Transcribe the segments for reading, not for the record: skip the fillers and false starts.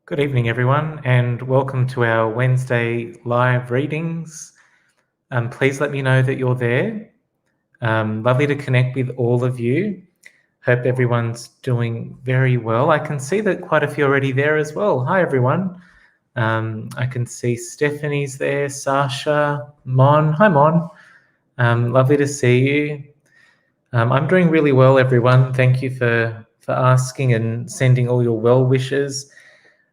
Good evening, everyone, and welcome to our Wednesday live readings. Please let me know that you're there. Lovely to connect with all of you. Hope everyone's doing very well. I can see that quite a few are already there as well. Hi, everyone. I can see Stephanie's there, Sasha, Mon. Hi, Mon. Lovely to see you. I'm doing really well, everyone. Thank you for asking and sending all your well wishes.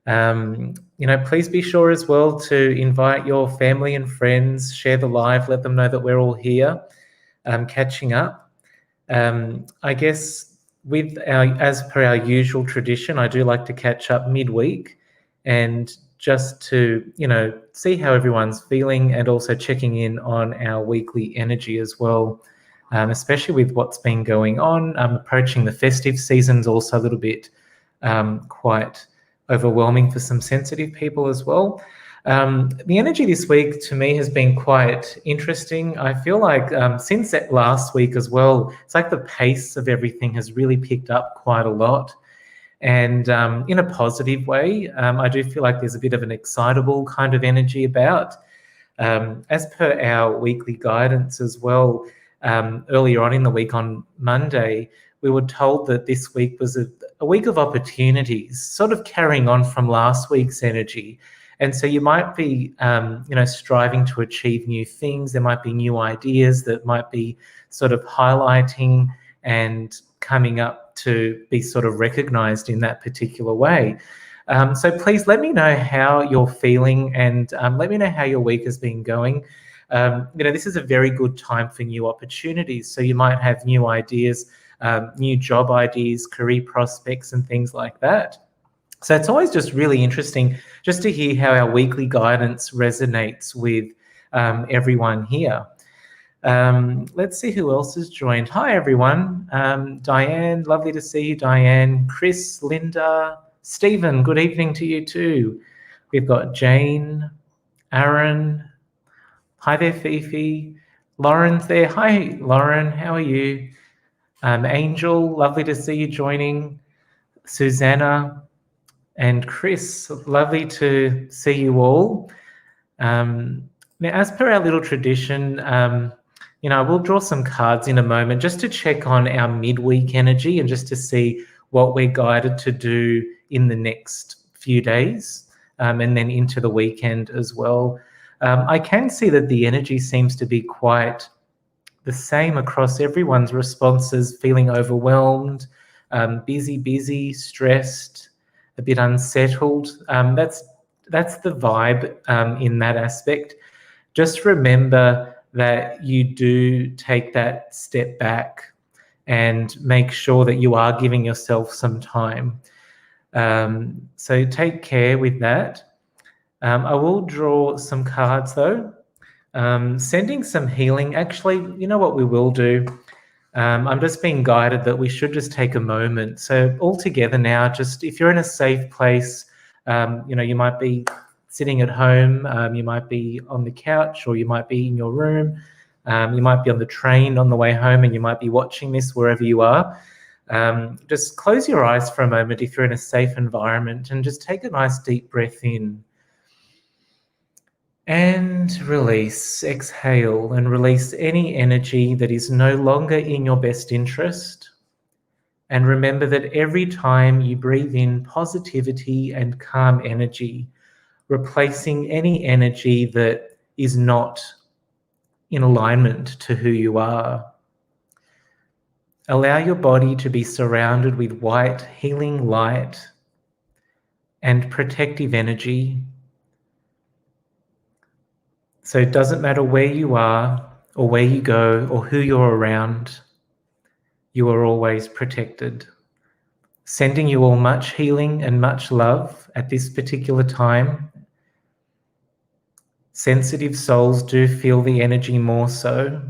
Please be sure as well to invite your family and friends, share the live, let them know that we're all here, catching up. I guess as per our usual tradition, I do like to catch up midweek and just to, see how everyone's feeling and also checking in on our weekly energy as well, especially with what's been going on. Approaching the festive season's also a little bit quite overwhelming for some sensitive people as well. The energy this week to me has been quite interesting. I feel like since that last week as well, it's like the pace of everything has really picked up quite a lot. And in a positive way, I do feel like there's a bit of an excitable kind of energy about. As per our weekly guidance as well, earlier on in the week on Monday, we were told that this week was a week of opportunities, sort of carrying on from last week's energy. And so you might be, striving to achieve new things. There might be new ideas that might be sort of highlighting and coming up to be sort of recognized in that particular way. So please let me know how you're feeling and let me know how your week has been going. This is a very good time for new opportunities. So you might have new ideas, new job ideas, career prospects, and things like that. So it's always just really interesting just to hear how our weekly guidance resonates with everyone here. Let's see who else has joined. Hi, everyone. Diane, lovely to see you, Diane. Chris, Linda, Stephen, good evening to you too. We've got Jane, Aaron. Hi there, Fifi. Lauren's there. Hi, Lauren. How are you? Angel, lovely to see you joining. Susanna and Chris, lovely to see you all. Now, as per our little tradition, we'll draw some cards in a moment just to check on our midweek energy and just to see what we're guided to do in the next few days and then into the weekend as well. I can see that the energy seems to be quite the same across everyone's responses, feeling overwhelmed, busy, stressed, a bit unsettled. That's the vibe in that aspect. Just remember that you do take that step back and make sure that you are giving yourself some time. So take care with that. I will draw some cards though. Sending some healing. Actually, you know what we will do? I'm just being guided that we should just take a moment. So all together now, just if you're in a safe place, you might be sitting at home, you might be on the couch, or you might be in your room, you might be on the train on the way home, and you might be watching this wherever you are. Just close your eyes for a moment if you're in a safe environment and just take a nice deep breath in. And release, exhale, and release any energy that is no longer in your best interest. And remember that every time you breathe in positivity and calm energy, replacing any energy that is not in alignment to who you are. Allow your body to be surrounded with white, healing light and protective energy. So it doesn't matter where you are or where you go or who you're around, you are always protected. Sending you all much healing and much love at this particular time. Sensitive souls do feel the energy more so.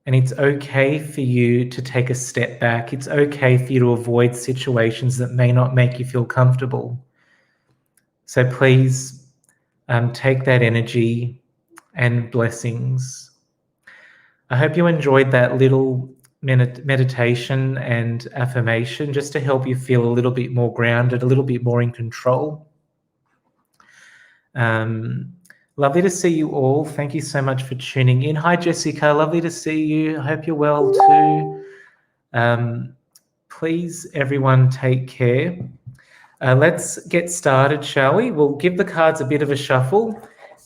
And it's okay for you to take a step back. It's okay for you to avoid situations that may not make you feel comfortable. So please, take that energy and blessings. I hope you enjoyed that little meditation and affirmation just to help you feel a little bit more grounded, a little bit more in control. Lovely to see you all. Thank you so much for tuning in. Hi, Jessica. Lovely to see you. I hope you're well too. Please, everyone, take care. Let's get started, shall we? We'll give the cards a bit of a shuffle,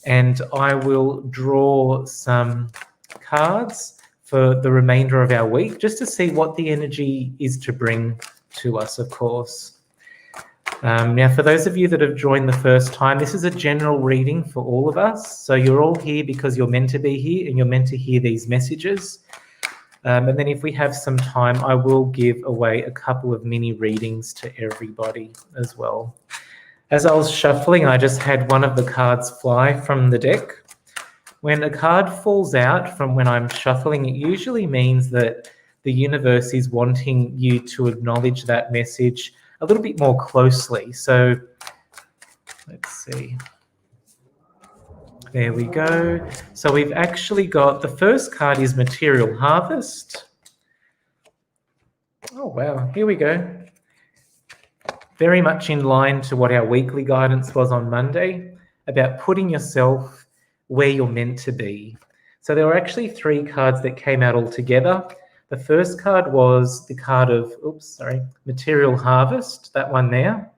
and I will draw some cards for the remainder of our week, just to see what the energy is to bring to us, of course. Now, for those of you that have joined the first time, this is a general reading for all of us. So you're all here because you're meant to be here and you're meant to hear these messages. And then if we have some time, I will give away a couple of mini readings to everybody as well. As I was shuffling, I just had one of the cards fly from the deck. When a card falls out from when I'm shuffling, it usually means that the universe is wanting you to acknowledge that message a little bit more closely. So let's see. There we go. So we've actually got, the first card is Material Harvest. Oh, wow. Here we go. Very much in line to what our weekly guidance was on Monday, about putting yourself where you're meant to be. So there were actually 3 cards that came out all together. The first card was the card of, Material Harvest, that one there.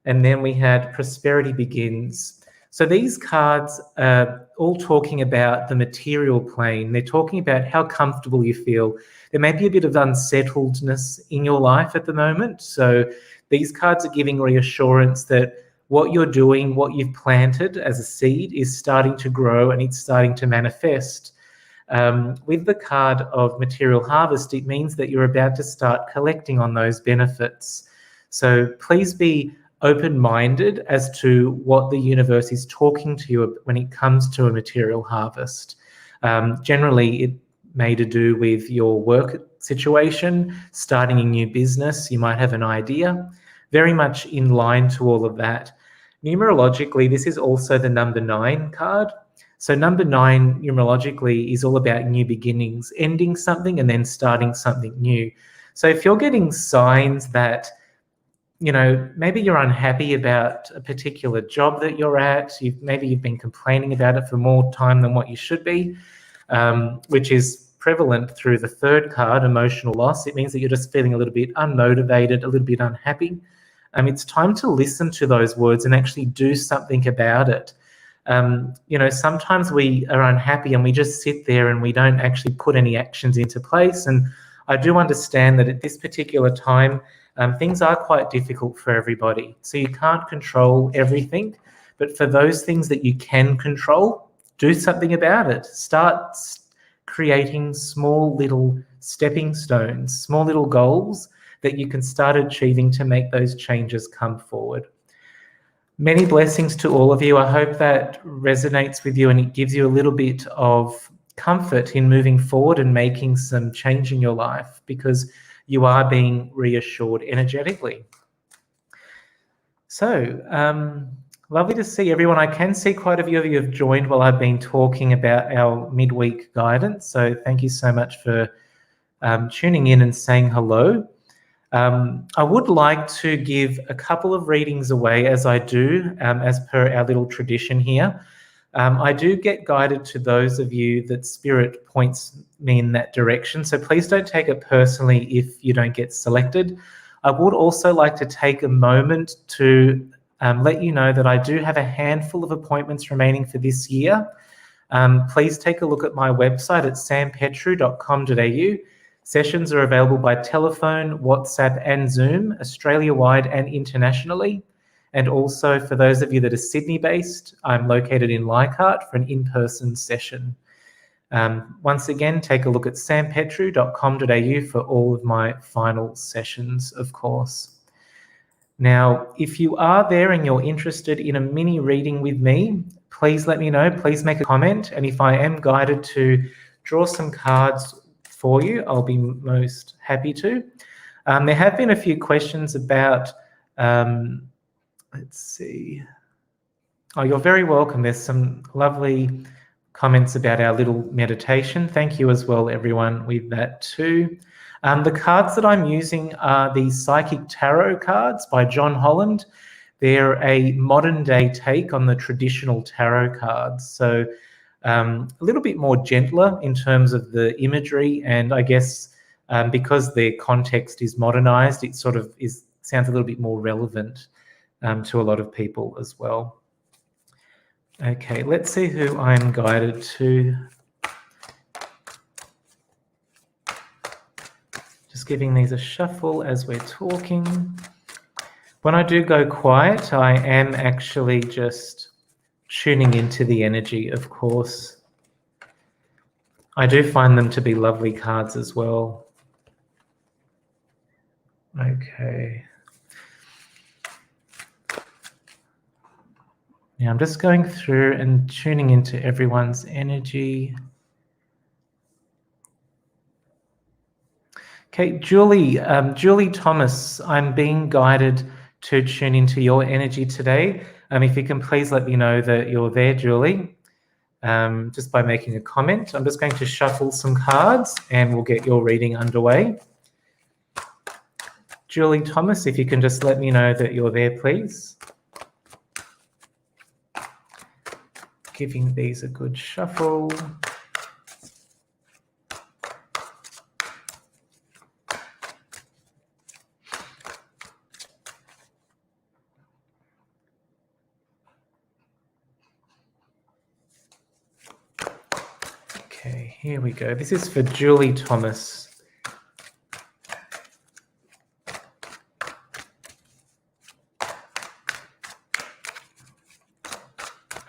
And then we had Prosperity Begins. So these cards are all talking about the material plane. They're talking about how comfortable you feel. There may be a bit of unsettledness in your life at the moment. So these cards are giving reassurance that what you're doing, what you've planted as a seed is starting to grow and it's starting to manifest. With the card of Material Harvest, it means that you're about to start collecting on those benefits. So please be open-minded as to what the universe is talking to you when it comes to a material harvest. Generally, it may to do with your work situation, starting a new business. You might have an idea. Very much in line to all of that. Numerologically, this is also the number 9 card. So number 9 numerologically is all about new beginnings, ending something and then starting something new. So if you're getting signs that, maybe you're unhappy about a particular job that you're at, maybe you've been complaining about it for more time than what you should be, which is prevalent through the 3rd card, emotional loss. It means that you're just feeling a little bit unmotivated, a little bit unhappy. It's time to listen to those words and actually do something about it. Sometimes we are unhappy and we just sit there and we don't actually put any actions into place. And I do understand that at this particular time, things are quite difficult for everybody. So you can't control everything, but for those things that you can control, do something about it. Start creating small little stepping stones, small little goals that you can start achieving to make those changes come forward. Many blessings to all of you. I hope that resonates with you and it gives you a little bit of comfort in moving forward and making some change in your life, because you are being reassured energetically. So, lovely to see everyone. I can see quite a few of you have joined while I've been talking about our midweek guidance. So thank you so much for tuning in and saying hello. I would like to give a couple of readings away, as I do, as per our little tradition here. I do get guided to those of you that Spirit points me in that direction, so please don't take it personally if you don't get selected. I would also like to take a moment to let you know that I do have a handful of appointments remaining for this year. Please take a look at my website at sampetru.com.au. Sessions are available by telephone, WhatsApp and Zoom, Australia-wide and internationally. And also for those of you that are Sydney-based, I'm located in Leichhardt for an in-person session. Once again, take a look at sampetru.com.au for all of my final sessions, of course. Now, if you are there and you're interested in a mini reading with me, please let me know. Please make a comment. And if I am guided to draw some cards for you, I'll be most happy to. There have been a few questions about, let's see. Oh, you're very welcome. There's some lovely comments about our little meditation. Thank you as well, everyone, with that too. The cards that I'm using are the Psychic Tarot cards by John Holland. They're a modern day take on the traditional tarot cards. So a little bit more gentler in terms of the imagery, and I guess because their context is modernized, it sort of sounds a little bit more relevant to a lot of people as well. Okay, let's see who I'm guided to. Just giving these a shuffle as we're talking. When I do go quiet, I am actually just tuning into the energy, of course. I do find them to be lovely cards as well. Okay. Now I'm just going through and tuning into everyone's energy. Okay, Julie Thomas, I'm being guided to tune into your energy today. If you can please let me know that you're there, Julie, just by making a comment. I'm just going to shuffle some cards and we'll get your reading underway. Julie Thomas, if you can just let me know that you're there, please. Giving these a good shuffle. Okay, here we go. This is for Julie Thomas.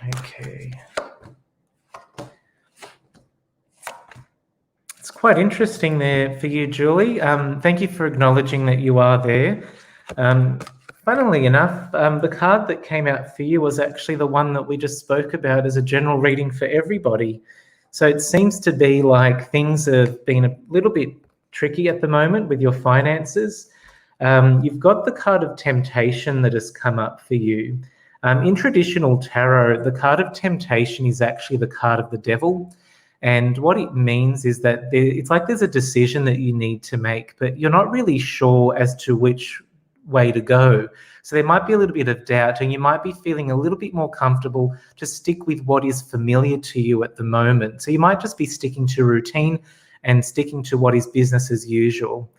Okay. It's quite interesting there for you, Julie. Thank you for acknowledging that you are there. Funnily enough, the card that came out for you was actually the one that we just spoke about as a general reading for everybody. So it seems to be like things have been a little bit tricky at the moment with your finances. You've got the card of temptation that has come up for you. In traditional tarot, the card of temptation is actually the card of the devil. And what it means is that it's like there's a decision that you need to make, but you're not really sure as to which way to go. So there might be a little bit of doubt, and you might be feeling a little bit more comfortable to stick with what is familiar to you at the moment. So you might just be sticking to routine and sticking to what is business as usual.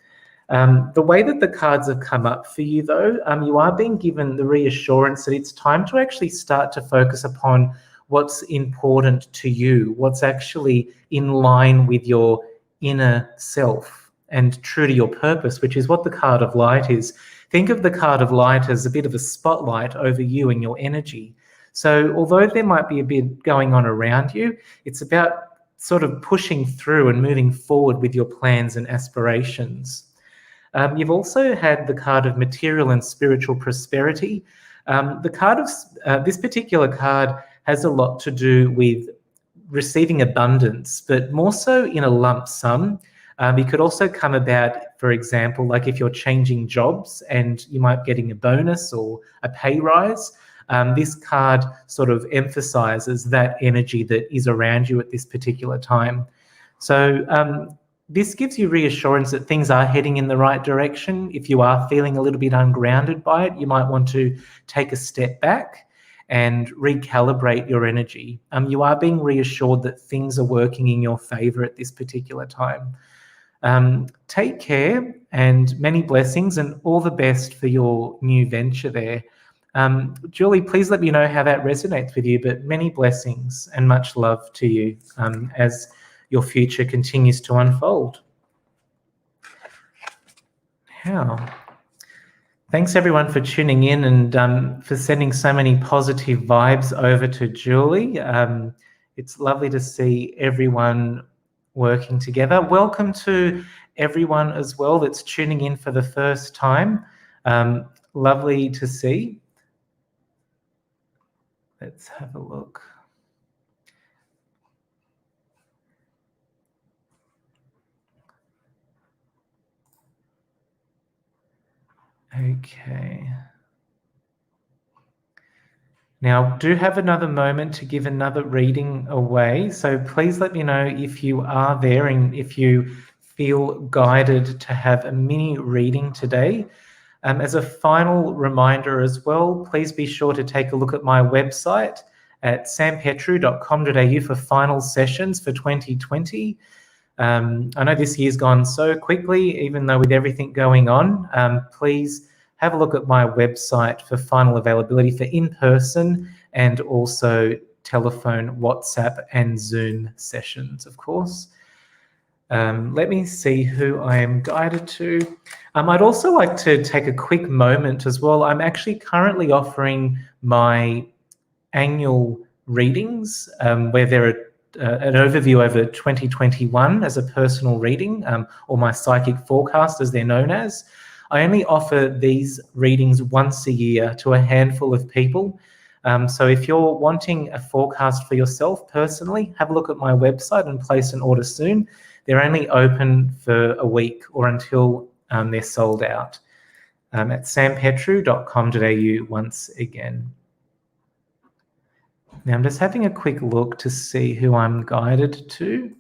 The way that the cards have come up for you, though, you are being given the reassurance that it's time to actually start to focus upon what's important to you, what's actually in line with your inner self and true to your purpose, which is what the card of light is. Think of the card of light as a bit of a spotlight over you and your energy. So although there might be a bit going on around you, it's about sort of pushing through and moving forward with your plans and aspirations. You've also had the card of material and spiritual prosperity. The card of this particular card has a lot to do with receiving abundance, but more so in a lump sum. It could also come about, for example, like if you're changing jobs and you might be getting a bonus or a pay rise. This card sort of emphasizes that energy that is around you at this particular time. So this gives you reassurance that things are heading in the right direction. If you are feeling a little bit ungrounded by it, you might want to take a step back and recalibrate your energy. You are being reassured that things are working in your favor at this particular time. Take care and many blessings and all the best for your new venture there. Julie, please let me know how that resonates with you, but many blessings and much love to you as your future continues to unfold. Thanks everyone for tuning in and for sending so many positive vibes over to Julie. It's lovely to see everyone working together. Welcome to everyone as well that's tuning in for the first time. Lovely to see. Let's have a look. Okay. Now, do have another moment to give another reading away. So please let me know if you are there and if you feel guided to have a mini reading today. As a final reminder as well, please be sure to take a look at my website at sampetru.com.au for final sessions for 2020. I know this year's gone so quickly, even though with everything going on. Please have a look at my website for final availability for in-person and also telephone, WhatsApp and Zoom sessions, of course. Let me see who I am guided to. I'd also like to take a quick moment as well. I'm actually currently offering my annual readings where there are an overview over 2021 as a personal reading, or my psychic forecast as they're known as. I only offer these readings once a year to a handful of people. So if you're wanting a forecast for yourself personally, have a look at my website and place an order soon. They're only open for a week or until they're sold out at sampetru.com.au once again. Now I'm just having a quick look to see who I'm guided to.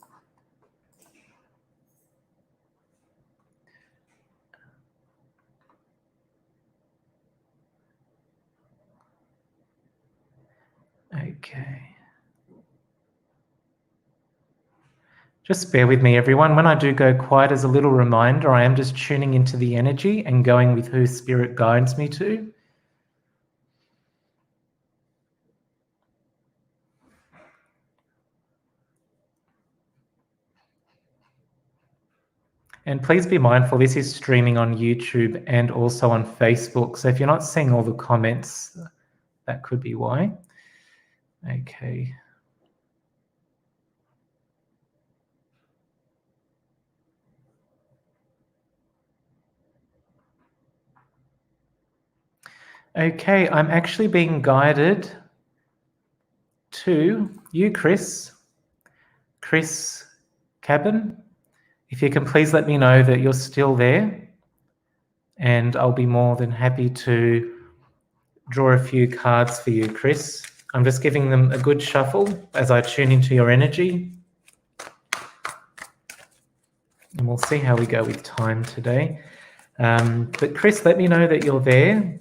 Okay. Just bear with me, everyone. When I do go quiet, as a little reminder, I am just tuning into the energy and going with who Spirit guides me to. And please be mindful, this is streaming on YouTube and also on Facebook. So if you're not seeing all the comments, that could be why. Okay. Okay, I'm actually being guided to you, Chris Cabin. If you can please let me know that you're still there, and I'll be more than happy to draw a few cards for you, Chris. I'm just giving them a good shuffle as I tune into your energy. And we'll see how we go with time today. But Chris, let me know that you're there.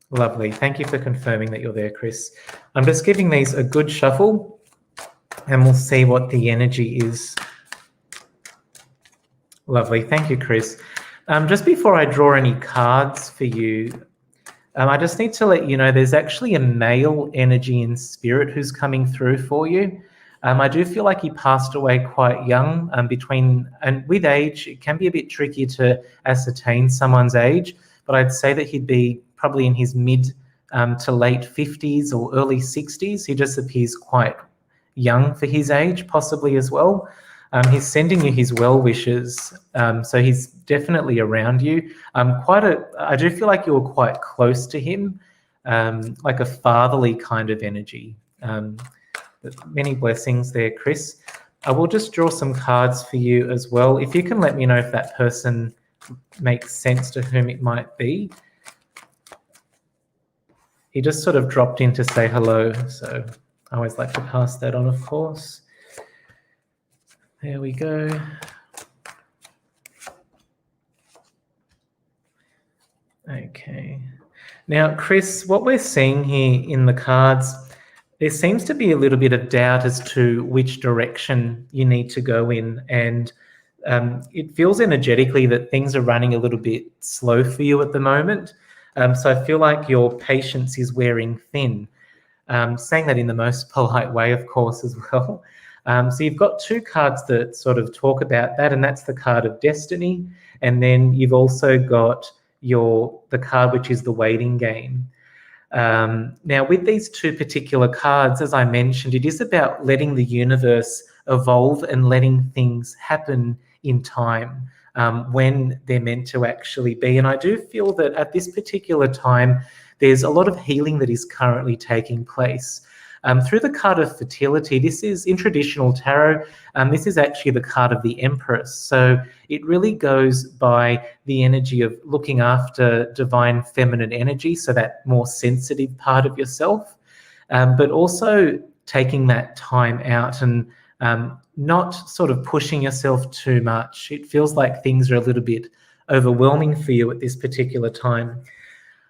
Lovely. Thank you for confirming that you're there, Chris. I'm just giving these a good shuffle and we'll see what the energy is. Lovely. Thank you, Chris. Just before I draw any cards for you, I just need to let you know there's actually a male energy in spirit who's coming through for you. I do feel like he passed away quite young. And with age, it can be a bit tricky to ascertain someone's age, but I'd say that he'd be probably in his mid to late 50s or early 60s. He just appears quite young for his age, possibly as well. He's sending you his well wishes, so he's definitely around you. I do feel like you're quite close to him, like a fatherly kind of energy. Many blessings there, Chris. I will just draw some cards for you as well. If you can let me know if that person makes sense to whom it might be. He just sort of dropped in to say hello, so I always like to pass that on, of course. There we go. Okay. Now, Chris, what we're seeing here in the cards, there seems to be a little bit of doubt as to which direction you need to go in, and it feels energetically that things are running a little bit slow for you at the moment. So I feel like your patience is wearing thin. Saying that in the most polite way, of course, as well. So you've got two cards that sort of talk about that, and that's the card of destiny. And then you've also got the card which is the waiting game. Now, with these two particular cards, as I mentioned, it is about letting the universe evolve and letting things happen in time when they're meant to actually be. And I do feel that at this particular time, there's a lot of healing that is currently taking place. through the card of fertility. This is in traditional tarot. This is actually the card of the Empress. So it really goes by the energy of looking after divine feminine energy, so that more sensitive part of yourself, but also taking that time out and not sort of pushing yourself too much. It feels like things are a little bit overwhelming for you at this particular time.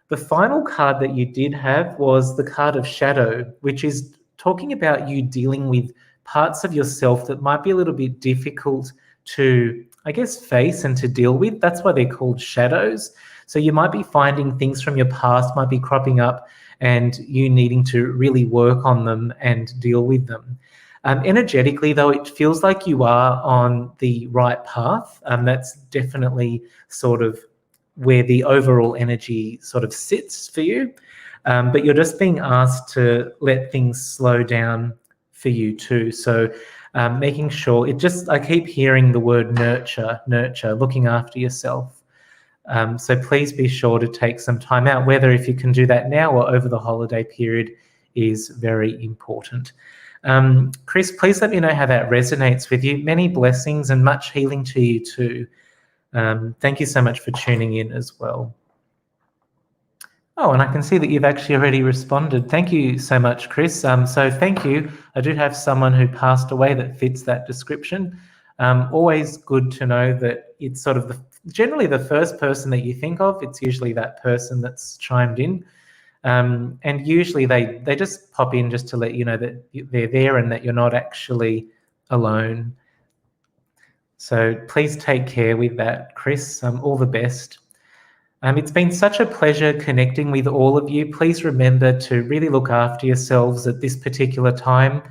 The final card that you did have was the card of shadow, which is talking about you dealing with parts of yourself that might be a little bit difficult to, I guess, face and to deal with. That's why they're called shadows. So you might be finding things from your past might be cropping up and you needing to really work on them and deal with them. Energetically, though, it feels like you are on the right path. That's definitely sort of where the overall energy sort of sits for you. But you're just being asked to let things slow down for you too. So making sure I keep hearing the word nurture, looking after yourself. So please be sure to take some time out, whether if you can do that now or over the holiday period is very important. Chris, please let me know how that resonates with you. Many blessings and much healing to you too. Thank you so much for tuning in as well. Oh, and I can see that you've actually already responded. Thank you so much, Chris. So thank you. I do have someone who passed away that fits that description. Always good to know that it's sort of generally the first person that you think of. It's usually that person that's chimed in. And usually they just pop in just to let you know that they're there and that you're not actually alone. So please take care with that, Chris. All the best. It's been such a pleasure connecting with all of you. Please remember to really look after yourselves at this particular time.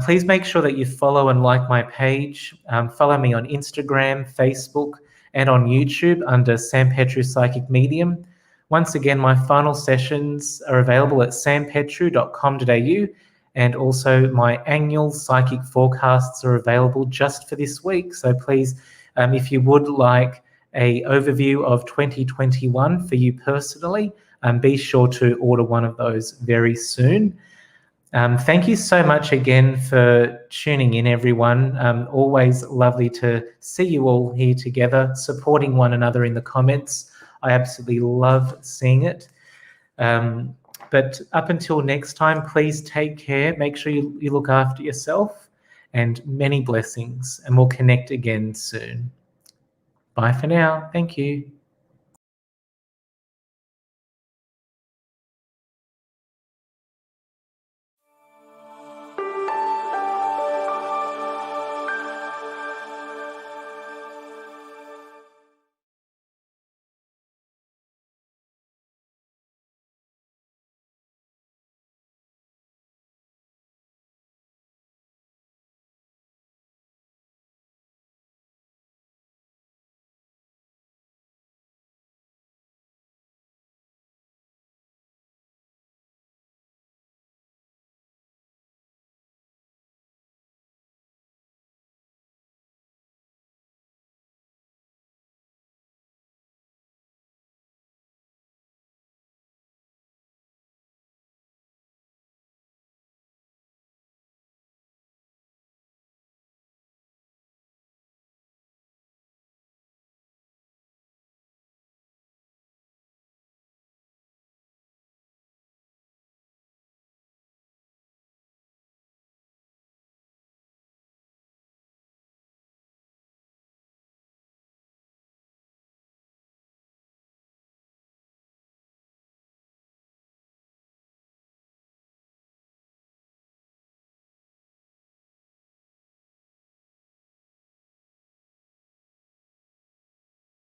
Please make sure that you follow and like my page. Follow me on Instagram, Facebook, and on YouTube under Sam Petru Psychic Medium. Once again, my final sessions are available at sampetru.com.au, and also my annual psychic forecasts are available just for this week. So please, if you would like an overview of 2021 for you personally, be sure to order one of those very soon. Thank you so much again for tuning in, everyone. Always lovely to see you all here together, supporting one another in the comments. I absolutely love seeing it. But up until next time, please take care. Make sure you look after yourself, and many blessings, and we'll connect again soon. Bye for now. Thank you.